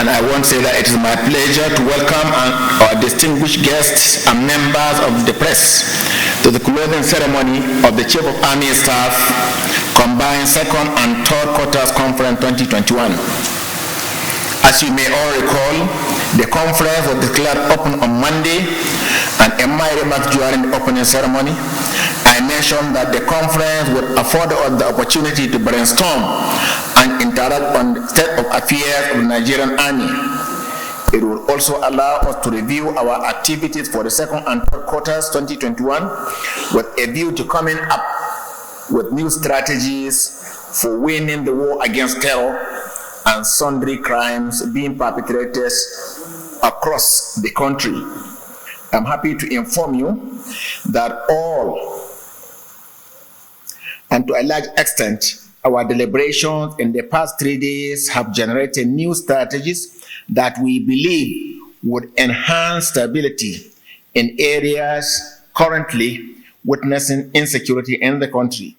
And I want to say that it is my pleasure to welcome our distinguished guests and members of the press to the closing ceremony of the Chief of Army Staff Combined Second and Third Quarters Conference 2021. As you may all recall, the conference was declared open on Monday, and in my remarks during the opening ceremony, I mentioned that the conference would afford us the opportunity to brainstorm and interact on the state of affairs of the Nigerian Army. It will also allow us to review our activities for the second and third quarters 2021 with a view to coming up with new strategies for winning the war against terror and sundry crimes being perpetrated across the country. I'm happy to inform you that all, and to a large extent, our deliberations in the past 3 days have generated new strategies that we believe would enhance stability in areas currently witnessing insecurity in the country.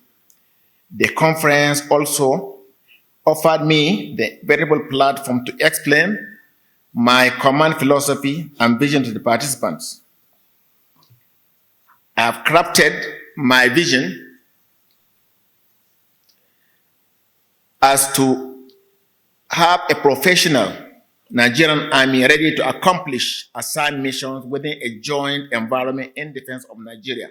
The conference also offered me the variable platform to explain my command philosophy and vision to the participants. I have crafted my vision as to have a professional Nigerian Army ready to accomplish assigned missions within a joint environment in defense of Nigeria.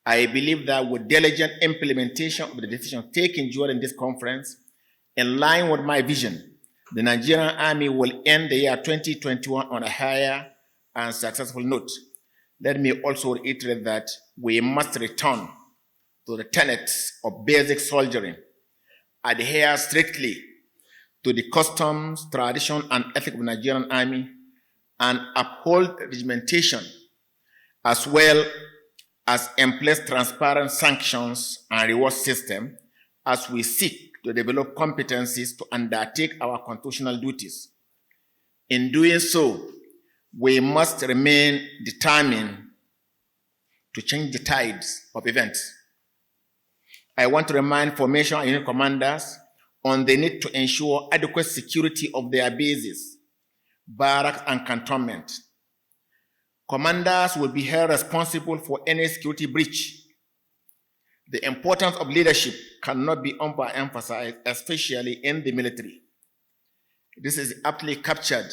I believe that with diligent implementation of the decisions taken during this conference, in line with my vision, the Nigerian Army will end the year 2021 on a higher and successful note. Let me also reiterate that we must return to the tenets of basic soldiering, adhere strictly to the customs, tradition, and ethics of the Nigerian Army, and uphold regimentation, as well as in place transparent sanctions and reward system as we seek to develop competencies to undertake our constitutional duties. In doing so, we must remain determined to change the tides of events. I want to remind formation and unit commanders on the need to ensure adequate security of their bases, barracks, and cantonment. Commanders will be held responsible for any security breach. The importance of leadership cannot be overemphasized, especially in the military. This is aptly captured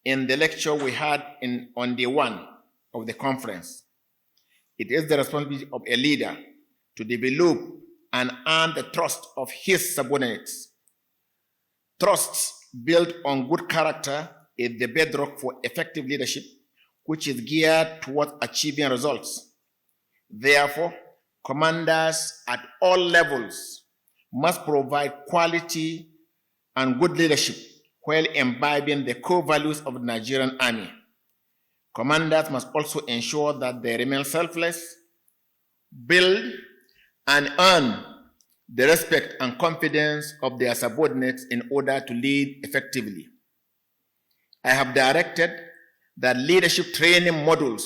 in the lecture we had on day one of the conference. It is the responsibility of a leader to develop and earn the trust of his subordinates. Trust built on good character is the bedrock for effective leadership, which is geared towards achieving results. Therefore, commanders at all levels must provide quality and good leadership while imbibing the core values of the Nigerian Army. Commanders must also ensure that they remain selfless, build and earn the respect and confidence of their subordinates in order to lead effectively. I have directed that leadership training modules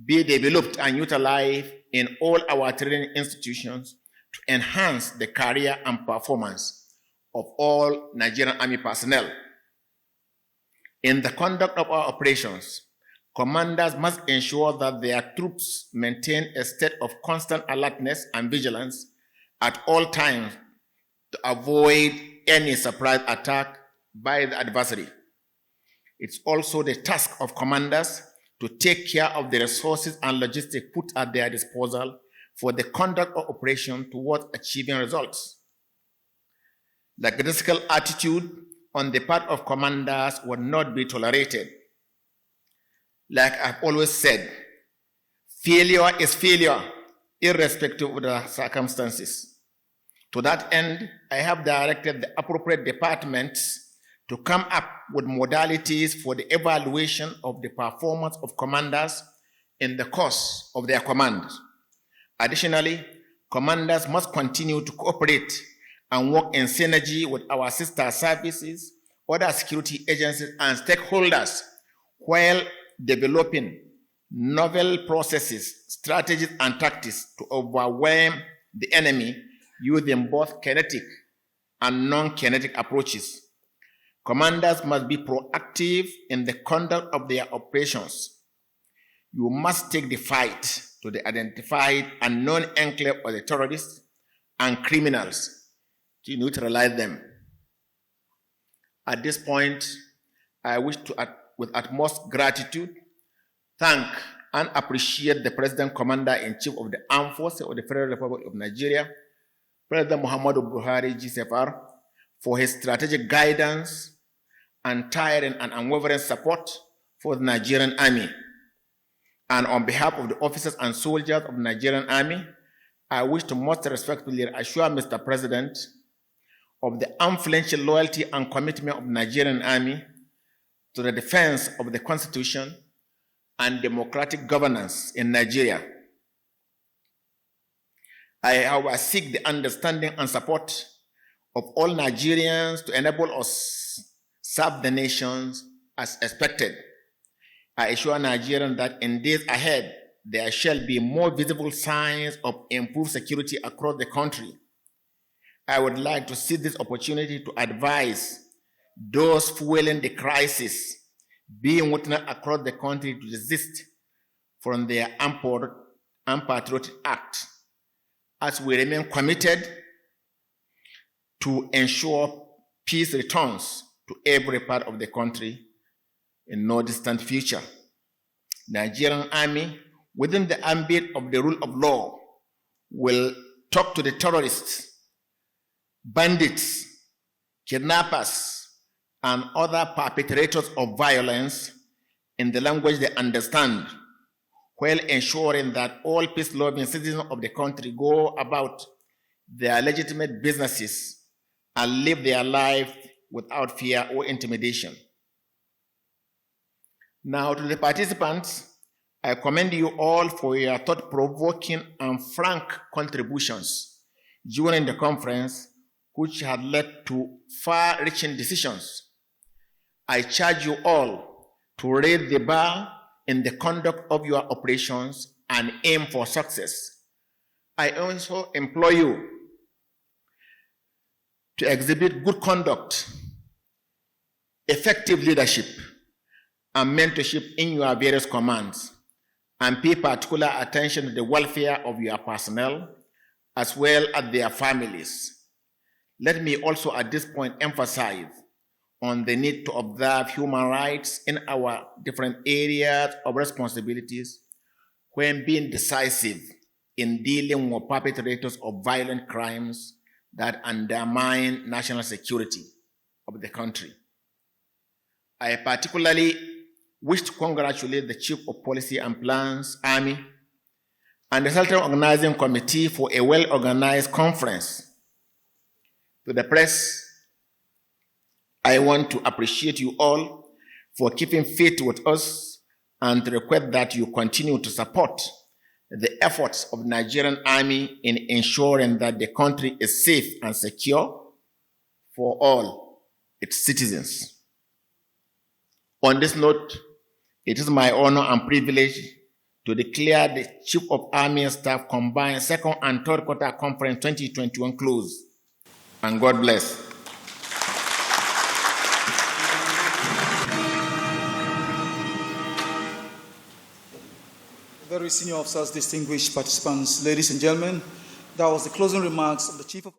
be developed and utilized in all our training institutions to enhance the career and performance of all Nigerian Army personnel. In the conduct of our operations, commanders must ensure that their troops maintain a state of constant alertness and vigilance at all times to avoid any surprise attack by the adversary. It's also the task of commanders to take care of the resources and logistics put at their disposal for the conduct of operation towards achieving results. The critical attitude on the part of commanders will not be tolerated. Like I've always said, failure is failure, irrespective of the circumstances. To that end, I have directed the appropriate departments to come up with modalities for the evaluation of the performance of commanders in the course of their command. Additionally, commanders must continue to cooperate and work in synergy with our sister services, other security agencies, and stakeholders while developing novel processes, strategies, and tactics to overwhelm the enemy using both kinetic and non-kinetic approaches. Commanders must be proactive in the conduct of their operations. You must take the fight to the identified unknown enclave of the terrorists and criminals to neutralize them. At this point, I wish to, with utmost gratitude, thank and appreciate the President Commander-in-Chief of the Armed Forces of the Federal Republic of Nigeria, President Muhammadu Buhari, GCFR, for his strategic guidance, untiring and unwavering support for the Nigerian Army. And on behalf of the officers and soldiers of the Nigerian Army, I wish to most respectfully assure Mr. President of the unflinching loyalty and commitment of the Nigerian Army to the defense of the Constitution and democratic governance in Nigeria. I seek the understanding and support of all Nigerians to enable us serve the nations as expected. I assure Nigerians that in days ahead, there shall be more visible signs of improved security across the country. I would like to seize this opportunity to advise those fueling the crisis being witnessed across the country to desist from their unpatriotic act, as we remain committed to ensure peace returns to every part of the country in no distant future. Nigerian Army, within the ambit of the rule of law, will talk to the terrorists, bandits, kidnappers, and other perpetrators of violence in the language they understand, while ensuring that all peace-loving citizens of the country go about their legitimate businesses and live their life without fear or intimidation. Now, to the participants, I commend you all for your thought-provoking and frank contributions during the conference, which had led to far-reaching decisions. I charge you all to raise the bar in the conduct of your operations and aim for success. I also implore you to exhibit good conduct, effective leadership, and mentorship in your various commands, and pay particular attention to the welfare of your personnel as well as their families. Let me also at this point emphasize on the need to observe human rights in our different areas of responsibilities when being decisive in dealing with perpetrators of violent crimes that undermine national security of the country. I particularly wish to congratulate the Chief of Policy and Plans, Army, and the Central Organizing Committee for a well-organized conference. To the press, I want to appreciate you all for keeping faith with us and to request that you continue to support the efforts of the Nigerian Army in ensuring that the country is safe and secure for all its citizens. On this note, it is my honor and privilege to declare the Chief of Army Staff Combined Second and Third Quarter Conference 2021 closed. And God bless. Very senior officers, distinguished participants, ladies and gentlemen, that was the closing remarks of the Chief of